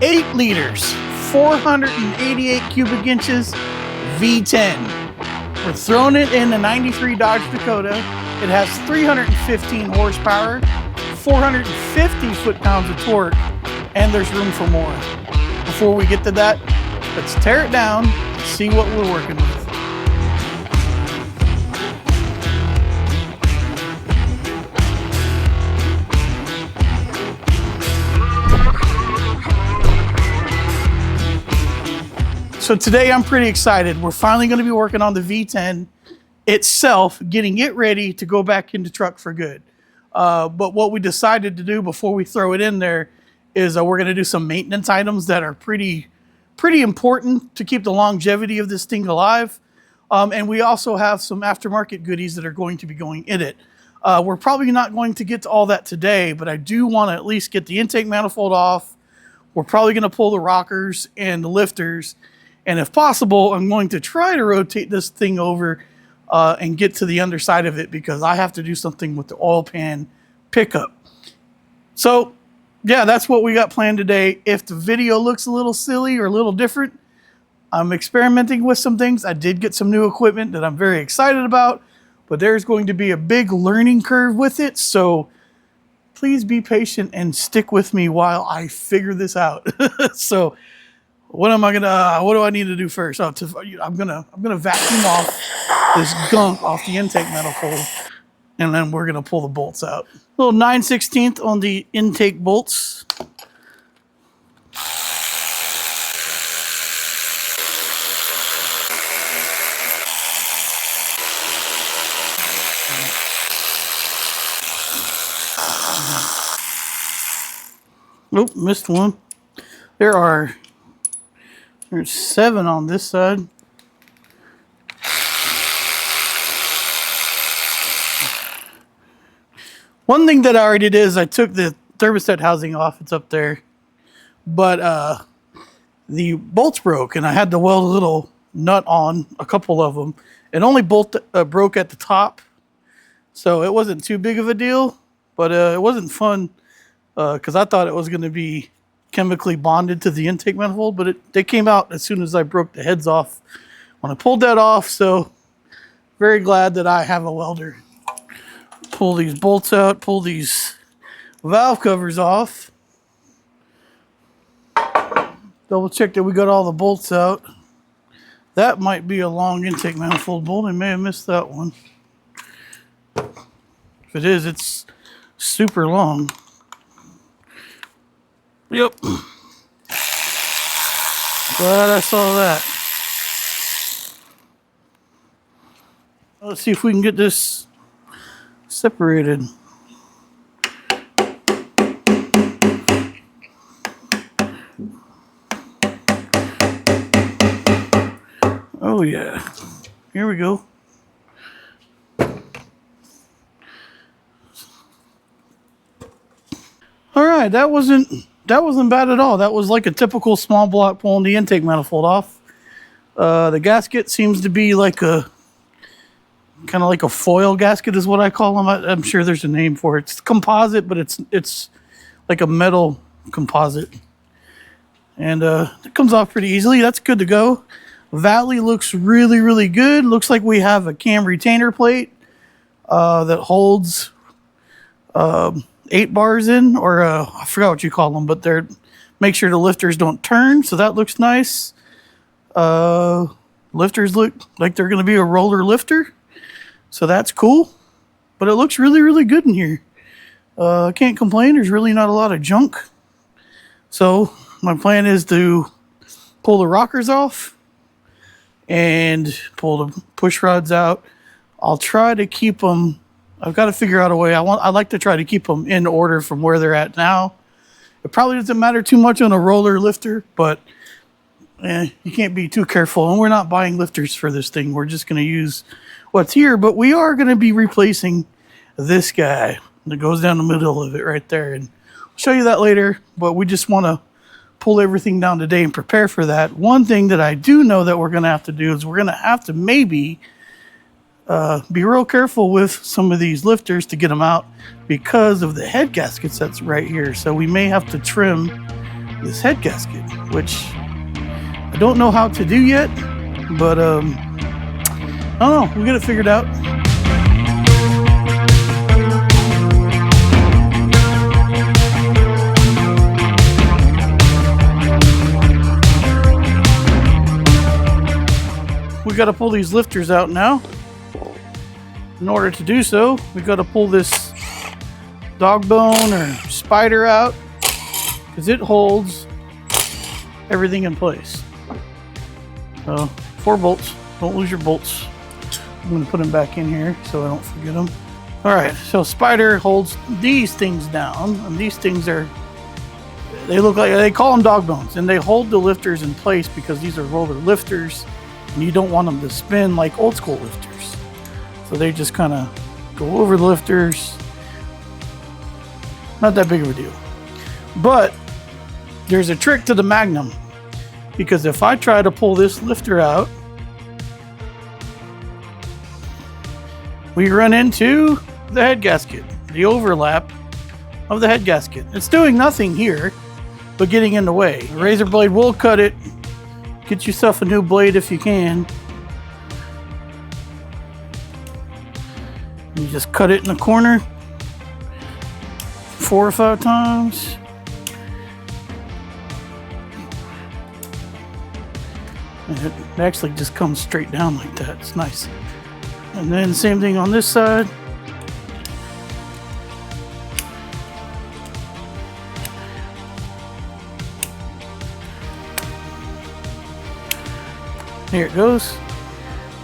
8 liters, 488 cubic inches, V10. We're throwing it in the 93 Dodge Dakota. It has 315 horsepower, 450 foot-pounds of torque, and there's room for more. Before we get to that, let's tear it down and see what we're working with. So today I'm pretty excited. We're finally going to be working on the V10 itself, getting it ready to go back into truck for good. But what we decided to do before we throw it in there is we're going to do some maintenance items that are pretty important to keep the longevity of this thing alive. And we also have some aftermarket goodies that are going to be going in it. We're probably not going to get to all that today, but I do want to at least get the intake manifold off. We're probably going to pull the rockers and the lifters. And if possible, I'm going to try to rotate this thing over and get to the underside of it because I have to do something with the oil pan pickup. So yeah, that's what we got planned today. If the video looks a little silly or a little different, I'm experimenting with some things. I did get some new equipment that I'm very excited about, but there's going to be a big learning curve with it. So please be patient and stick with me while I figure this out. So what do I need to do first? I'm gonna vacuum off this gunk off the intake manifold, and then we're gonna pull the bolts out. Little 9/16 on the intake bolts. Nope, missed one. There's 7 on this side. One thing that I already did is I took the thermostat housing off. It's up there. But the bolts broke, and I had to weld a little nut on a couple of them. It only broke at the top, so it wasn't too big of a deal. But it wasn't fun because I thought it was going to be chemically bonded to the intake manifold, but they came out as soon as I broke the heads off when I pulled that off. So very glad that I have a welder. Pull these bolts out, pull these valve covers off. Double check that we got all the bolts out. That might be a long intake manifold bolt. I may have missed that one. If it is, it's super long. Yep. Glad I saw that. Let's see if we can get this separated. Oh yeah. Here we go. All right, that wasn't bad at all. That was like a typical small block pulling the intake manifold off. The gasket seems to be like kind of like a foil gasket is what I call them. I'm sure there's a name for it. It's composite, but it's like a metal composite. And it comes off pretty easily. That's good to go. Valley looks really, really good. Looks like we have a cam retainer plate that holds 8 bars in, or I forgot what you call them, but make sure the lifters don't turn, so that looks nice. Lifters look like they're going to be a roller lifter, so that's cool. But it looks really, really good in here. I can't complain. There's really not a lot of junk. So my plan is to pull the rockers off and pull the push rods out. I'll try to keep them. I've got to figure out a way. I like to try to keep them in order from where they're at now. It probably doesn't matter too much on a roller lifter, but you can't be too careful. And we're not buying lifters for this thing. We're just going to use what's here. But we are going to be replacing this guy that goes down the middle of it right there. And I'll show you that later. But we just want to pull everything down today and prepare for that. One thing that I do know that we're going to have to do is we're going to have to maybe be real careful with some of these lifters to get them out because of the head gaskets that's right here. So we may have to trim this head gasket, which I don't know how to do yet, but I don't know, we'll get it figured out. We got to pull these lifters out now. In order to do so, we got to pull this dog bone or spider out because it holds everything in place. So 4 bolts. Don't lose your bolts. I'm going to put them back in here so I don't forget them. All right, so spider holds these things down, and these things are, they look like, they call them dog bones, and they hold the lifters in place because these are roller lifters, and you don't want them to spin like old school lifters. So they just kind of go over the lifters. Not that big of a deal. But there's a trick to the Magnum, because if I try to pull this lifter out, we run into the head gasket, the overlap of the head gasket. It's doing nothing here but getting in the way. The razor blade will cut it. Get yourself a new blade if you can. You just cut it in the corner 4 or 5 times. It actually just comes straight down like that. It's nice. And then same thing on this side. Here it goes.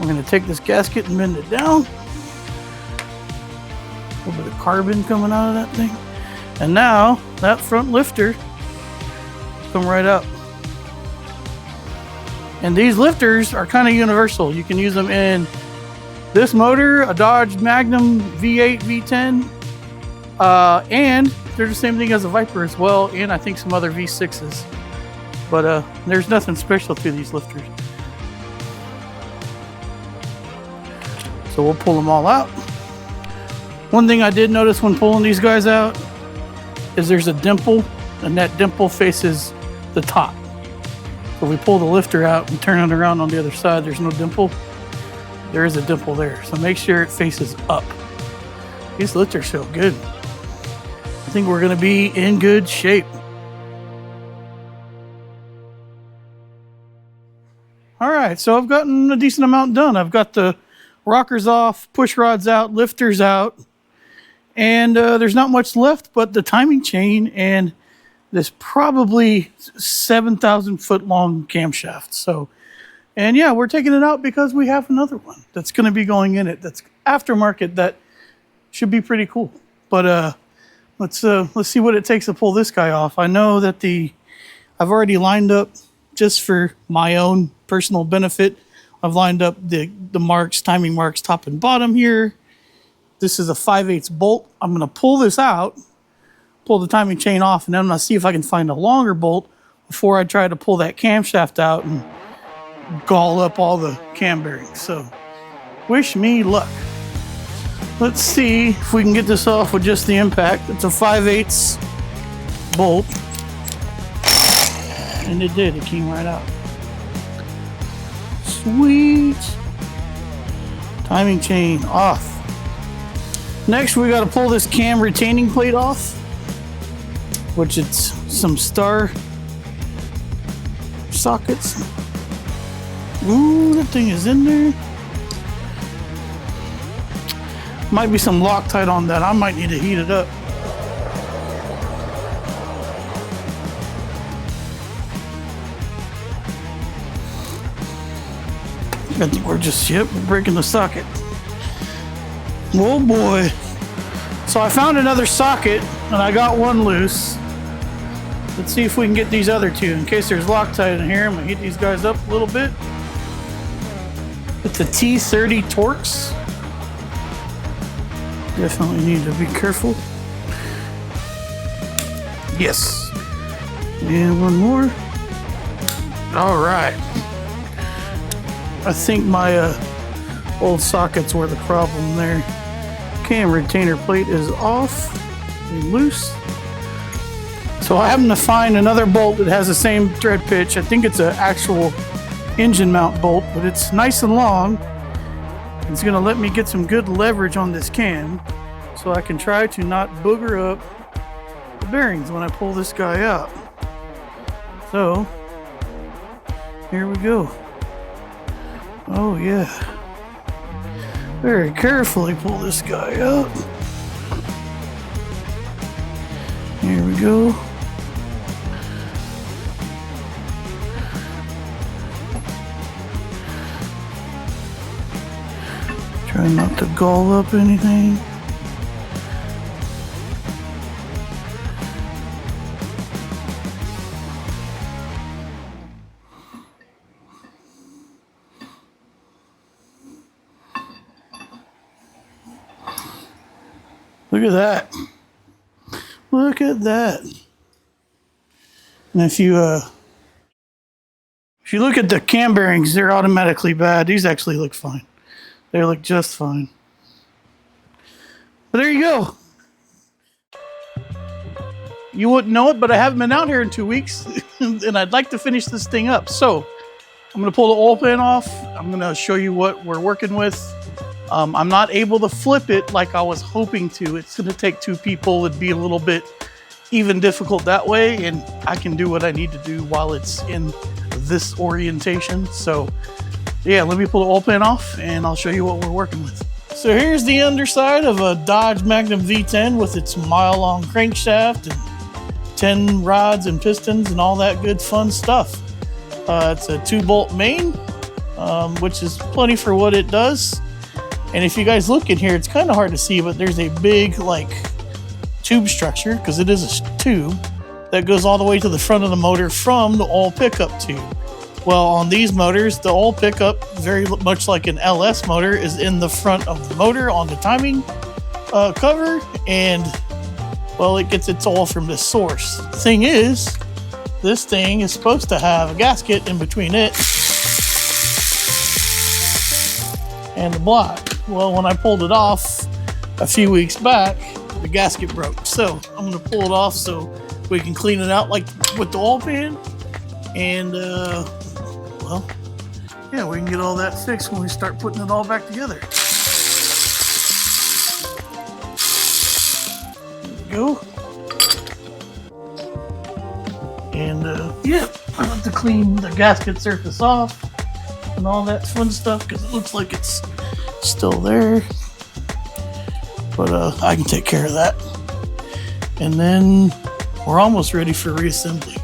We're going to take this gasket and bend it down. A little bit of carbon coming out of that thing. And now that front lifter come right up. And these lifters are kind of universal. You can use them in this motor, a Dodge Magnum V8, V10, and they're the same thing as a Viper as well, and I think some other V6s. But there's nothing special to these lifters. So we'll pull them all out. One thing I did notice when pulling these guys out is there's a dimple, and that dimple faces the top. So we pull the lifter out and turn it around on the other side, there's no dimple. There is a dimple there, so make sure it faces up. These lifters feel good. I think we're gonna be in good shape. All right, so I've gotten a decent amount done. I've got the rockers off, push rods out, lifters out, and there's not much left but the timing chain and this probably 7,000 foot long camshaft. So, and yeah, we're taking it out because we have another one that's going to be going in it. That's aftermarket. That should be pretty cool. But let's see what it takes to pull this guy off. I know that I've already lined up, just for my own personal benefit, I've lined up the marks, timing marks, top and bottom here. This is a 5/8 bolt. I'm going to pull this out, pull the timing chain off, and then I'm going to see if I can find a longer bolt before I try to pull that camshaft out and gall up all the cam bearings. So wish me luck. Let's see if we can get this off with just the impact. It's a 5/8 bolt, and it did. It came right out. Sweet. Timing chain off. Next, we got to pull this cam retaining plate off, which it's some star sockets. Ooh, that thing is in there. Might be some Loctite on that. I might need to heat it up. I think we're just, we're breaking the socket. Oh boy. So I found another socket and I got one loose. Let's see if we can get these other two. In case there's Loctite in here, I'm gonna heat these guys up a little bit. It's a T30 Torx. Definitely need to be careful. Yes. And one more. All right. I think my old sockets were the problem there. Cam retainer plate is off and loose. So I happened to find another bolt that has the same thread pitch. I think it's an actual engine mount bolt, but it's nice and long. It's gonna let me get some good leverage on this cam so I can try to not booger up the bearings when I pull this guy out. So, here we go. Oh yeah. Very carefully pull this guy out. Here we go. Try not to gall up anything. Look at that. Look at that. And if you look at the cam bearings, they're automatically bad. These actually look fine. They look just fine. But there you go. You wouldn't know it, but I haven't been out here in 2 weeks, and I'd like to finish this thing up. So I'm gonna pull the oil pan off. I'm gonna show you what we're working with. I'm not able to flip it like I was hoping to. It's gonna take 2 people. It'd be a little bit even difficult that way, and I can do what I need to do while it's in this orientation. So yeah, let me pull the oil pan off and I'll show you what we're working with. So here's the underside of a Dodge Magnum V10 with its mile-long crankshaft and 10 rods and pistons and all that good fun stuff. It's a 2-bolt main, which is plenty for what it does. And if you guys look in here, it's kind of hard to see, but there's a big like tube structure, because it is a tube that goes all the way to the front of the motor from the oil pickup tube. Well, on these motors, the oil pickup, very much like an LS motor, is in the front of the motor on the timing cover, and well, it gets its oil from this source. The thing is, this thing is supposed to have a gasket in between it and the block. Well, when I pulled it off a few weeks back, the gasket broke. So I'm gonna pull it off so we can clean it out like with the oil pan, and well, yeah, we can get all that fixed when we start putting it all back together. There we go. And yeah, I have to clean the gasket surface off and all that fun stuff because it looks like it's still there. But I can take care of that. And then we're almost ready for reassembly.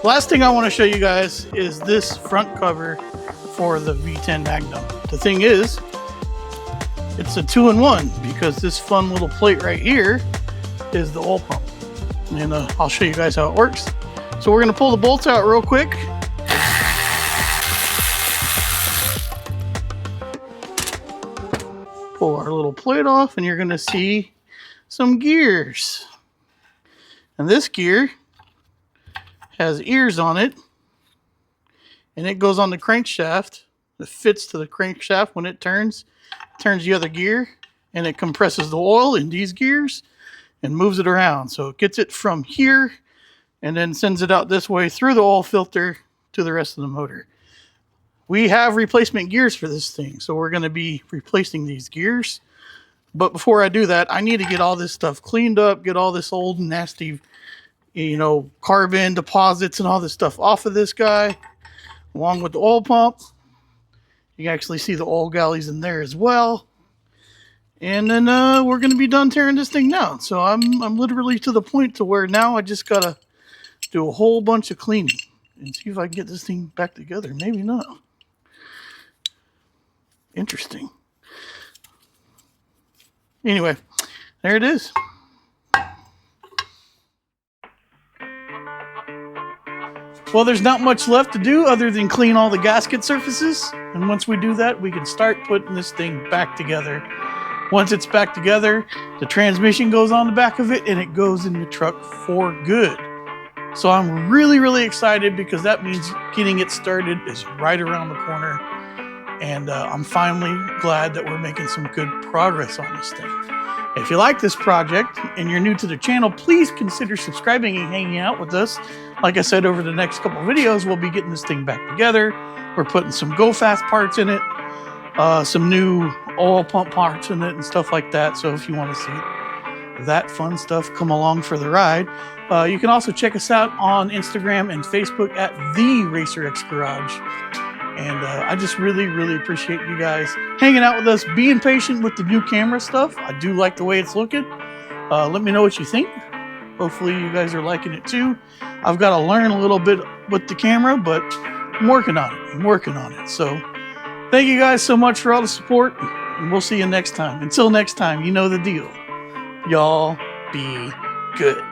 Last thing I want to show you guys is this front cover for the V10 Magnum. The thing is, it's a 2-in-1 because this fun little plate right here is the oil pump. And I'll show you guys how it works. So we're going to pull the bolts out real quick. Pull our little plate off and you're going to see some gears. And this gear has ears on it, and it goes on the crankshaft. It fits to the crankshaft when it turns the other gear, and it compresses the oil in these gears and moves it around. So it gets it from here and then sends it out this way through the oil filter to the rest of the motor. We have replacement gears for this thing, so we're going to be replacing these gears. But before I do that, I need to get all this stuff cleaned up, get all this old nasty, you know, carbon deposits and all this stuff off of this guy, along with the oil pump. You can actually see the oil galleys in there as well. And then we're going to be done tearing this thing down. So I'm literally to the point to where now I just got to do a whole bunch of cleaning and see if I can get this thing back together. Maybe not. Interesting. Anyway, there it is. Well, there's not much left to do other than clean all the gasket surfaces. And once we do that, we can start putting this thing back together. Once it's back together, the transmission goes on the back of it and it goes in the truck for good. So I'm really, really excited because that means getting it started is right around the corner. And I'm finally glad that we're making some good progress on this thing. If you like this project and you're new to the channel, please consider subscribing and hanging out with us. Like I said, over the next couple videos, we'll be getting this thing back together. We're putting some go fast parts in it, some new oil pump parts in it and stuff like that. So if you want to see that fun stuff, come along for the ride. You can also check us out on Instagram and Facebook at The Racer X Garage. And I just really, really appreciate you guys hanging out with us, being patient with the new camera stuff. I do like the way it's looking. Let me know what you think. Hopefully you guys are liking it too. I've got to learn a little bit with the camera, but I'm working on it. So thank you guys so much for all the support, and we'll see you next time. Until next time, you know the deal. Y'all be good.